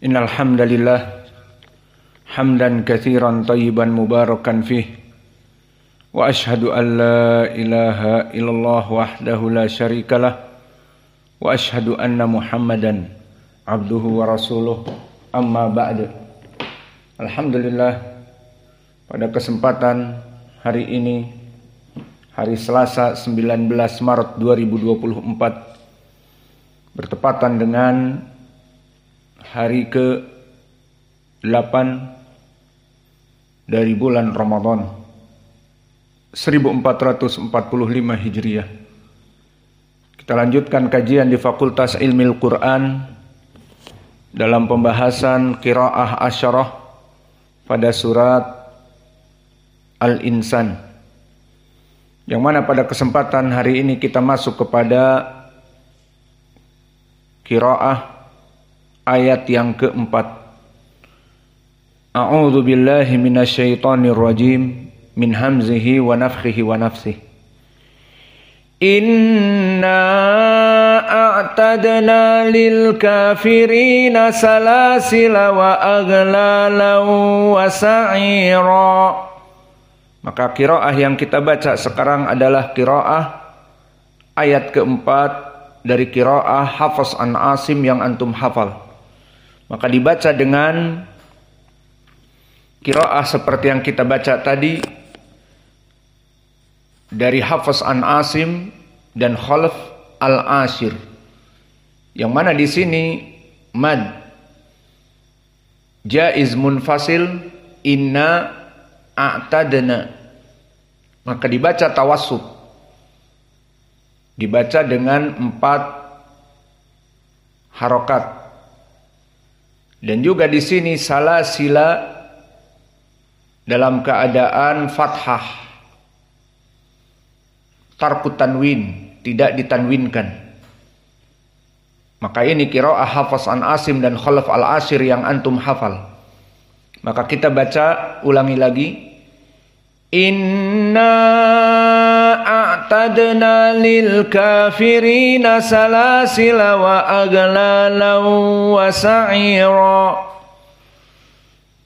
Innal hamdalillah hamdan katsiran thayyiban mubarakan fih wa asyhadu an la ilaha illallah wahdahu la syarikalah wa asyhadu anna Muhammadan abduhu wa rasuluh amma ba'du. Alhamdulillah, pada kesempatan hari ini, hari Selasa 19 Maret 2024, bertepatan dengan hari ke-8 dari bulan Ramadan 1445 Hijriah. Kita lanjutkan kajian di Fakultas Ilmil Quran dalam pembahasan qiraah asyarah pada surat Al-Insan, yang mana pada kesempatan hari ini kita masuk kepada qiraah ayat yang keempat. A'udzu billahi minasyaitonir rajim min hamzihi wa nafthihi wa nafsihi. Inna a'tadna lil kafirina salasila wa aghlalan wa sa'ira. Maka qiraah yang kita baca sekarang adalah qiraah ayat keempat dari qiraah Hafs an Asim yang antum hafal. Maka dibaca dengan qiraah seperti yang kita baca tadi dari Hafs an Asim dan Khalaf al-Ashir, yang mana di sini mad jaiz munfasil inna a'tadna, maka dibaca tawassut, dibaca dengan 4 harokat. Dan juga di sini salasila dalam keadaan fathah, tarku tanwin, tidak ditanwinkan. Maka ini qiraah Hafs an Asim dan Khalaf al-Ashir yang antum hafal. Maka kita baca ulangi lagi. Inna a'tadna lil kafirina salasila wa aghlalan wa sa'ira.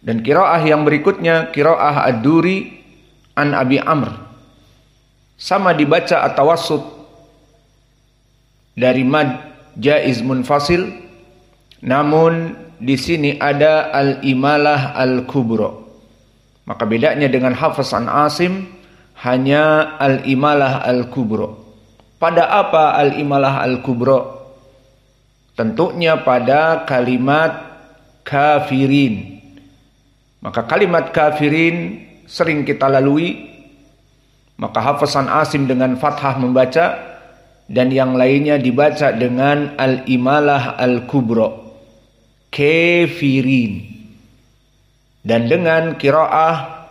Dan qiraah yang berikutnya qiraah Ad-Duri an Abi Amr, sama dibaca at-tawassut dari mad jaiz munfasil, namun di sini ada al-imalah al-kubra. Maka bedanya dengan Hafs an Asim hanya al-imalah al-kubra. Pada apa al-imalah al-kubra? Tentunya pada kalimat kafirin. Maka kalimat kafirin sering kita lalui. Maka Hafs an Asim dengan fathah membaca, dan yang lainnya dibaca dengan al-imalah al-kubra, kafirin. Dan dengan qiraah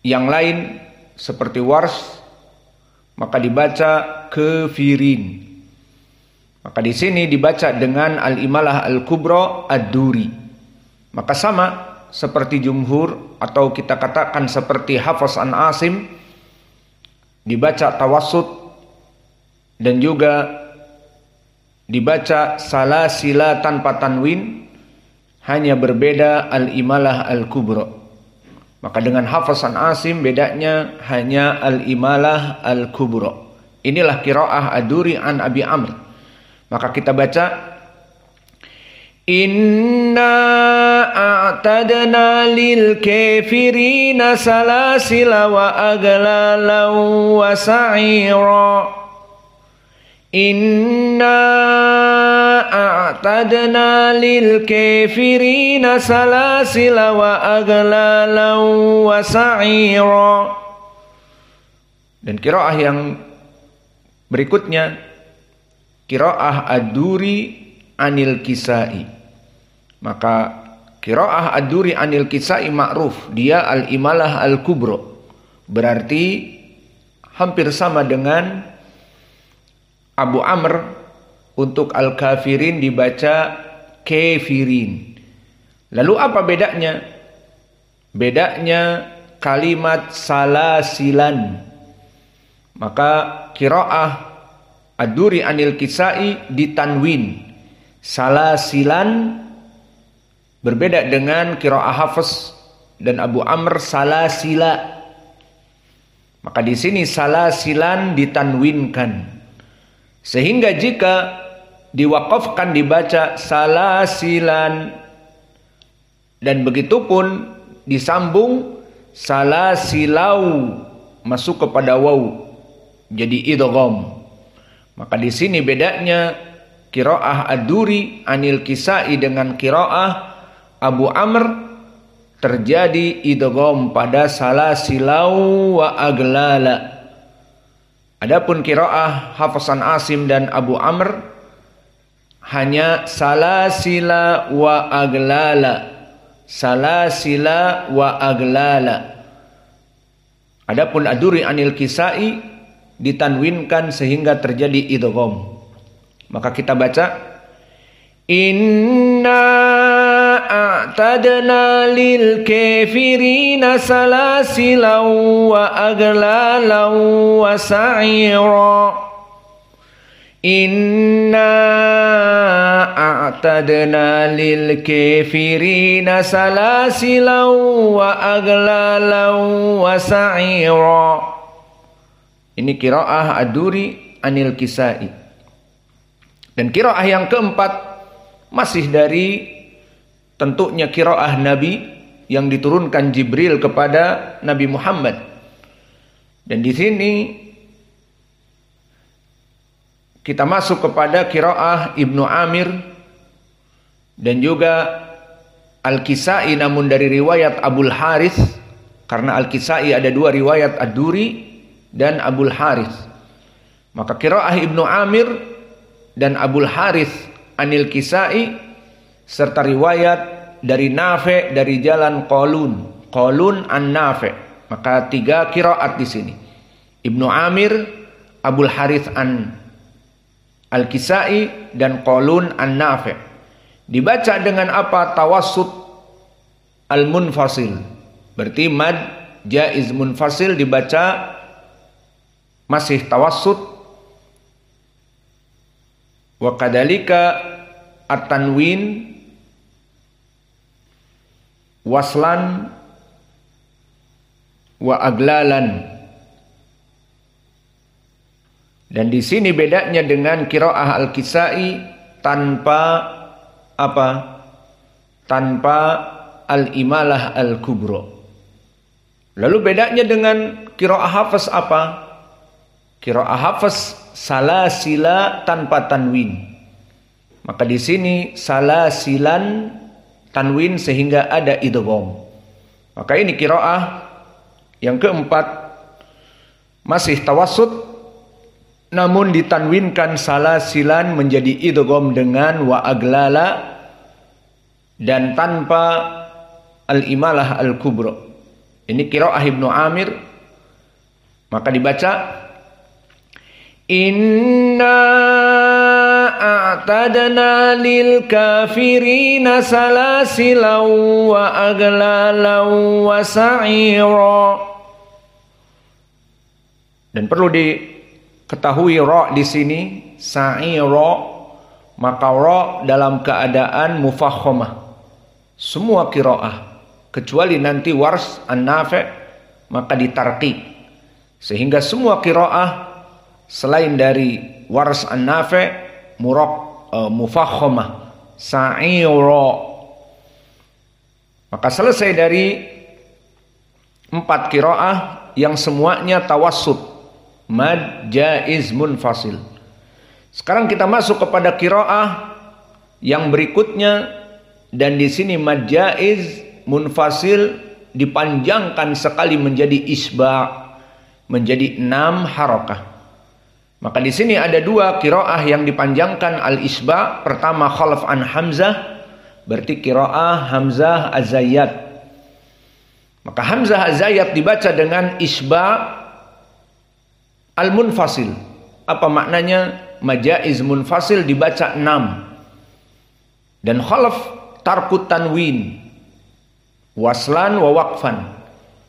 yang lain seperti Wars, maka dibaca kafirin. Maka di sini dibaca dengan al-imalah al-kubra ad-duri. Maka sama seperti jumhur, atau kita katakan seperti Hafs an Asim, dibaca tawassut dan juga dibaca salasila tanpa tanwin, hanya berbeda al-imalah al-kubra. Maka dengan Hafs an Asim bedanya hanya al-imalah al-kubra. Inilah qiraah Ad-Duri an Abi Amr. Maka kita baca Inna a'tadna lil kafirina salasila wa aghlalan wa sa'ira. Inna a'tadna lil kafirina salasila wa aghlalan wa sa'ira. Dan qiraah yang berikutnya qiraah Ad-Duri anil Kisai. Maka qiraah Ad-Duri anil Kisai ma'ruf, dia al-imalah al-kubra, berarti hampir sama dengan Abu Amr. Untuk al-kafirin dibaca kafirin. Lalu apa bedanya? Bedanya kalimat salasilan. Maka qiraah Ad-Duri anil Kisai ditanwin salasilan, berbeda dengan qiraah Hafs dan Abu Amr salasila. Maka di sini salasilan ditanwinkan, sehingga jika diwaqafkan dibaca salasilan, dan begitu pun disambung salasilau masuk kepada waw jadi idgham. Maka di sini bedanya qiraah Ad-Duri anil Kisai dengan qiraah Abu Amr, terjadi idgham pada salasilau wa aglala. Adapun qiraah Hafs an Asim dan Abu Amr hanya salasila wa aglala, salasila wa aglala. Adapun Ad-Duri anil Kisai ditanwinkan sehingga terjadi idgham. Maka kita baca inna a'tadna lil kafirina salasilan wa aglalan wa sa'ira. Inna a'tadna lil kafirina salasilan wa aglalan wa sa'ira. Ini qiraah Ad-Duri anil Kisai. Dan qiraah yang keempat masih dari tentunya qiraah Nabi yang diturunkan Jibril kepada Nabi Muhammad. Dan di sini kita masuk kepada qiraah Ibnu Amir dan juga Al-Kisai, namun dari riwayat Abul Harith, karena Al-Kisai ada dua riwayat, Ad-Duri dan Abul Harith. Maka qiraah Ibnu Amir dan Abul Harith anil Kisai serta riwayat dari Nafi' dari jalan Qalun an Nafi'. Maka tiga qiraat di sini. Ibnu Amir, Abul Harith an Al-Kisai dan Qalun an Nafi'. Dibaca dengan apa? Tawassut al-munfasil. Berarti mad jaiz munfasil dibaca masih tawassut. Wa kadzalika at-tanwin waslan wa aglalan. Dan di sini bedanya dengan qiraah Al-Kisai tanpa apa? Tanpa al-imalah al-kubra. Lalu bedanya dengan qiraah Hafs apa? Qiraah Hafs salasila tanpa tanwin. Maka di sini salasilan tanwin sehingga ada idgham. Maka ini qiraah yang keempat masih tawassut namun ditanwinkan salasilan menjadi idgham dengan wa aglala dan tanpa al-imalah al-kubra. Ini qiraah Ibnu Amir. Maka dibaca inna a'tadna lil kafirina salasilan wa aglalan wa sa'ira. Dan perlu diketahui ra di sini sa'ira, maka ra dalam keadaan mufakhamah. Semua qiraah kecuali nanti Wars an-Nafi' maka ditarqiq. Sehingga semua qiraah selain dari Wars an-Nafi' mufakhamah sa'ira. Maka selesai dari 4 qiraah yang semuanya tawassut mad jaiz munfasil. Sekarang kita masuk kepada qiraah yang berikutnya, dan di sini mad jaiz munfasil dipanjangkan sekali menjadi isba', menjadi 6 harakah. Maka di sini ada 2 qiraah yang dipanjangkan al-isba'. Pertama Khalaf an Hamzah, berarti qiraah Hamzah az-Zayyat. Maka Hamzah az-Zayyat dibaca dengan isba' al-munfasil. Apa maknanya? Majaiz munfasil dibaca 6. Dan Khalaf tarkut tanwin waslan wa waqfan.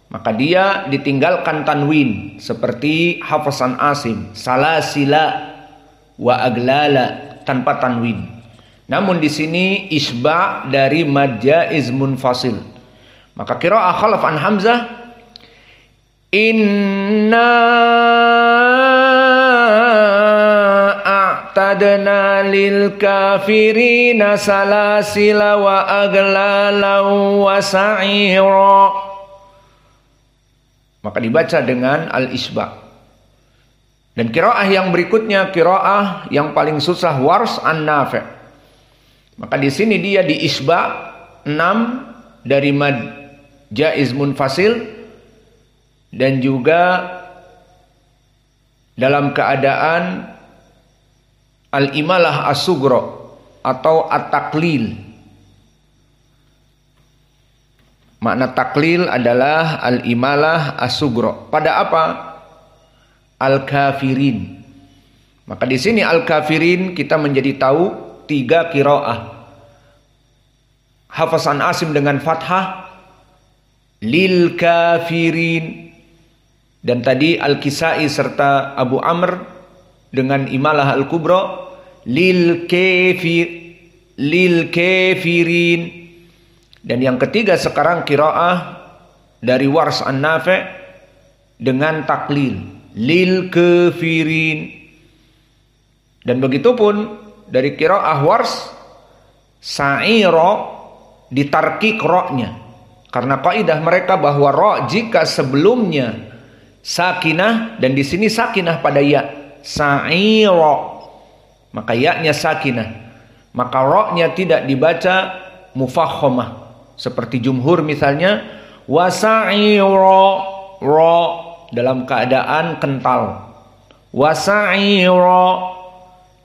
Maka dia ditinggalkan tanwin seperti Hafs an Asim salasila. wa aglala tanpa tanwin. Namun di sini isba dari mad jaiz munfasil. Maka qiraah Khalaf an Hamzah, inna a'tadna lil kafirina salasila wa aglalan wa sa'ira. Maka dibaca dengan al-isba. Dan qiraah yang berikutnya, qiraah yang paling susah, Wars an Nafi'. Maka di sini dia di isba 6 dari mad jaiz munfasil dan juga dalam keadaan al-imalah as-sughra atau at-taqlil. Makna taklil adalah al-imalah as-sughra. Pada apa? Al-kafirin. Maka di sini al-kafirin kita menjadi tahu 3 qiraah. Hafs an Asim dengan fathah lil kafirin, dan tadi al-Kisai serta Abu Amr dengan imalah al-kubra lil kafirin. Dan yang ketiga sekarang qiraah dari Wars an Nafi' dengan taklil lil kafirin. Dan begitu pun dari qiraah Wars sa'ira ditarkik ra'nya, karena kaidah mereka bahwa ra jika sebelumnya sakinah dan di sini sakinah pada ya, sa'ira, maka ya-nya sakinah, maka ra-nya tidak dibaca mufakhamah seperti jumhur misalnya wasa'ira, ra dalam keadaan kental wasa'ira.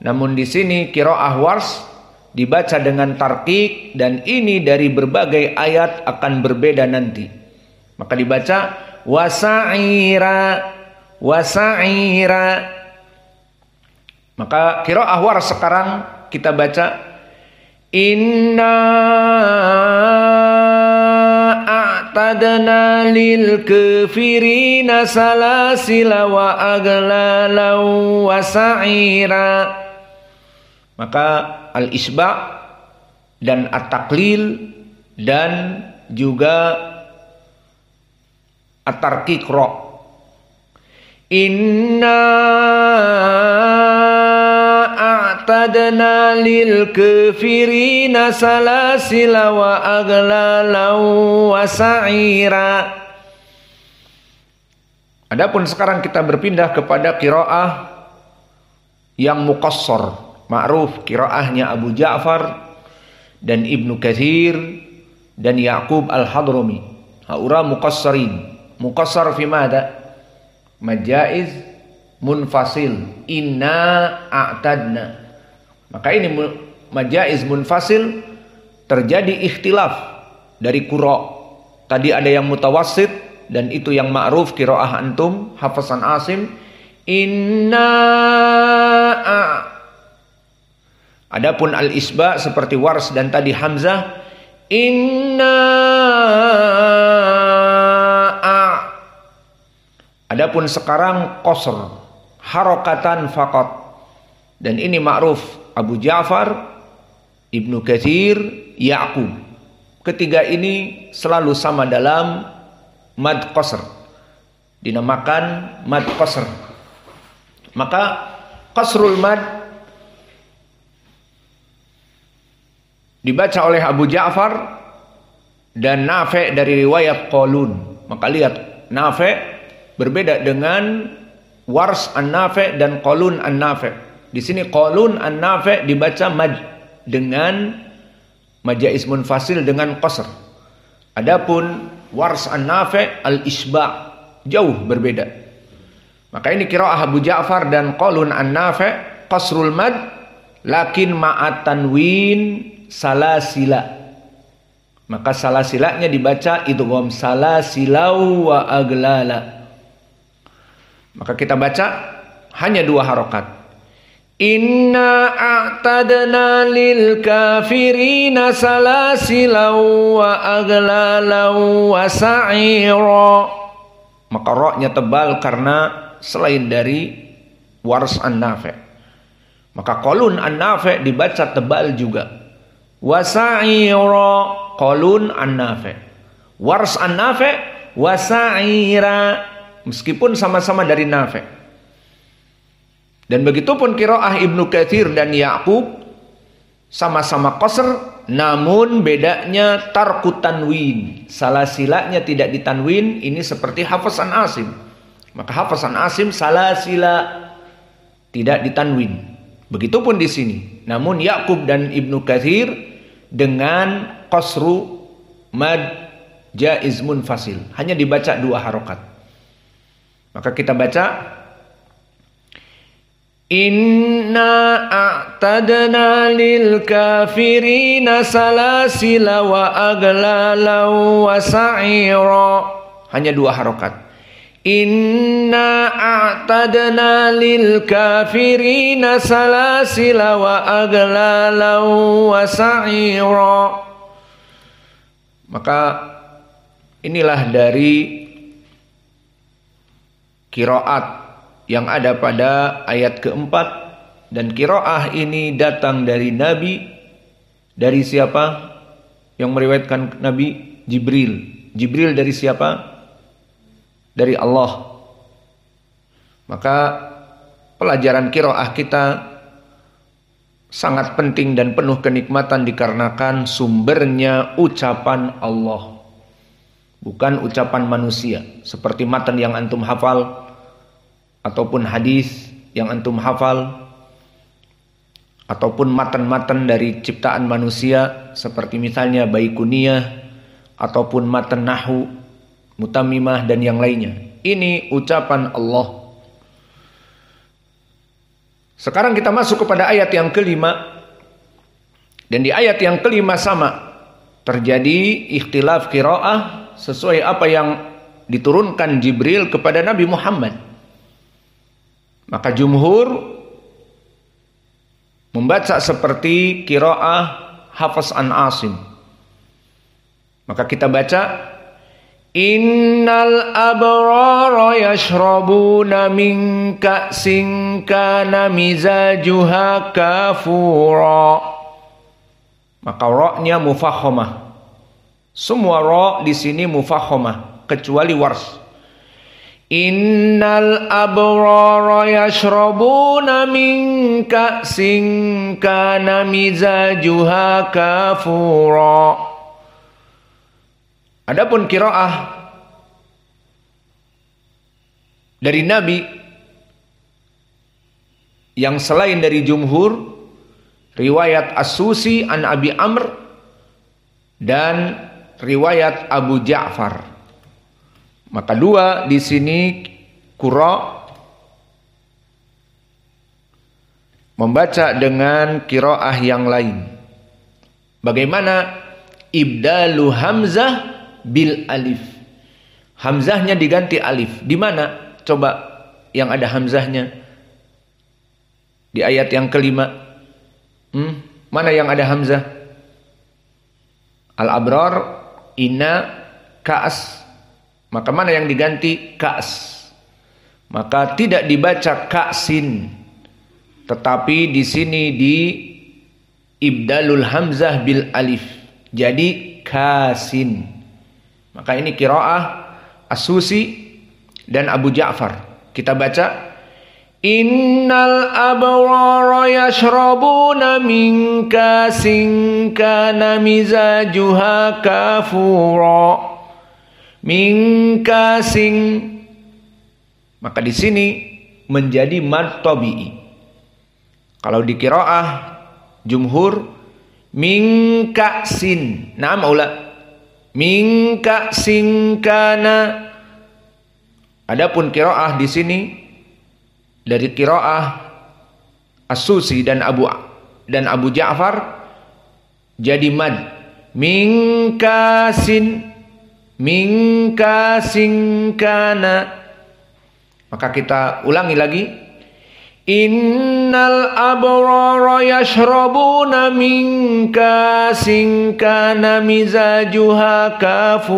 Namun di sini qiraah Wars dibaca dengan tarkik, dan ini dari berbagai ayat akan berbeda nanti. Maka dibaca wasa'ira, wasa'ira. Maka qiraah Wars sekarang kita baca inna a'tadna lil kafirina salasila wa aglalan wa sa'ira. Maka al-isba dan at-taklil dan juga at-tarqiq ra. Inna a'tadna lil kafirina salasila wa aglalan wa sa'ira. Adapun sekarang kita berpindah kepada qiraah yang muqassar, ma'ruf qiraahnya Abu Ja'far dan Ibnu Katsir dan Yaqub al-Hadrami. Haura muqassarin. Muqassar fi mada? Majaiz munfasil. Inna a'tadna. Maka ini majaiz munfasil terjadi ikhtilaf dari qura. Tadi ada yang mutawassit dan itu yang ma'ruf qiraah antum Hafs an Asim. Inna Adapun al-isba seperti Wars dan tadi Hamzah, inna Adapun sekarang qasr, harakatan faqat. Dan ini ma'ruf Abu Ja'far, Ibnu Katsir, Ya'qub. Ketiga ini selalu sama dalam mad qasr. Dinamakan mad qasr. Maka qasrul mad dibaca oleh Abu Ja'far dan Nafi' dari riwayat Qalun. Maka lihat, Nafi' berbeda dengan Wars an-Nafi' dan Qalun an-Nafi'. Di sini Qalun an-Nafi' dibaca mad dengan majaiz munfasil dengan qasr. Adapun Wars an-Nafi' al-isba' jauh berbeda. Maka ini qiraah Abu Ja'far dan Qalun an-Nafi' qasrul mad lakin ma'at tanwin salasila. Maka salasilanya dibaca idgham salasilau wa aglala. Maka kita baca hanya dua harokat. Inna a'tadna lil kafirina salasilau wa aglalau wa sa'ira. Maka roknya tebal karena selain dari Wars an-Nafi'. Maka qalun an-Nafi' dibaca tebal juga. Wa sa'ira, qalun an-Nafi'. Wars an-Nafi', wa sa'ira, meskipun sama-sama dari Nafi'. Dan begitupun qiraah Ibnu Katsir dan Ya'qub sama-sama qasr, namun bedanya tarku tanwin. Salasilanya tidak ditanwin, ini seperti Hafs an Asim. Maka Hafs an Asim salasila tidak ditanwin. Begitupun di sini. Namun Ya'qub dan Ibnu Katsir dengan qasru mad jaiz munfasil, hanya dibaca 2 harokat. Maka kita baca inna a'tadna lil kafirina salasila wa aglalan wa sa'ira, hanya 2 harokat. Inna a'tadna lil kafirina salasila wa aglalan wa sa'ira. Maka inilah dari qiraat yang ada pada ayat keempat, dan qiraah ini datang dari Nabi. Dari siapa yang meriwayatkan Nabi? Jibril. Jibril dari siapa? Dari Allah. Maka pelajaran qiraah kita sangat penting dan penuh kenikmatan dikarenakan sumbernya ucapan Allah, bukan ucapan manusia. Seperti matan yang antum hafal ataupun hadis yang antum hafal, ataupun matan-matan dari ciptaan manusia seperti misalnya Baikuniyah ataupun matan nahwu Mutammimah dan yang lainnya. Ini ucapan Allah. Sekarang kita masuk kepada ayat yang kelima. Dan di ayat yang kelima sama, terjadi ikhtilaf qiraah sesuai apa yang diturunkan Jibril kepada Nabi Muhammad. Maka jumhur membaca seperti qiraah Hafs an Asim. Maka kita baca innal abrara yashrabuna min ka'sin kana mizajuha kafura. Maka ra-nya mufakhamah. Semua ra di sini mufakhamah kecuali wars. Innal abrara yashrabuna min ka'sin kana mizajuha kafura. Adapun qiraah dari Nabi yang selain dari jumhur, riwayat As-Susi an Abi Amr dan riwayat Abu Ja'far. Maka 2 di sini qura membaca dengan qiraah yang lain. Bagaimana ibdalu hamzah bil alif? Hamzahnya diganti alif. Di mana? Coba yang ada hamzahnya. Di ayat yang kelima. Mana yang ada hamzah? Al-abrar, inna, ka'as. Maka mana yang diganti? Ka'as. Maka tidak dibaca ka'sin. Tetapi di sini di ibdalul hamzah bil alif. Jadi kasin. Maka ini qiraah As-Susi dan Abu Ja'far. Kita baca innal abrara yashrabuna min kasin kana mizajuha kafura. Min kasin. Maka di sini menjadi mad tabi'i. Kalau di qiraah jumhur min ka'sin. Naam aula. Min ka'sin kana. Adapun qiraah di sini dari qiraah As-Susi dan Abu Ja'far jadi mad. Min ka'sin kana. Maka kita ulangi lagi. Innal abrara yashrabuna min kasin kana mizajuha kafur.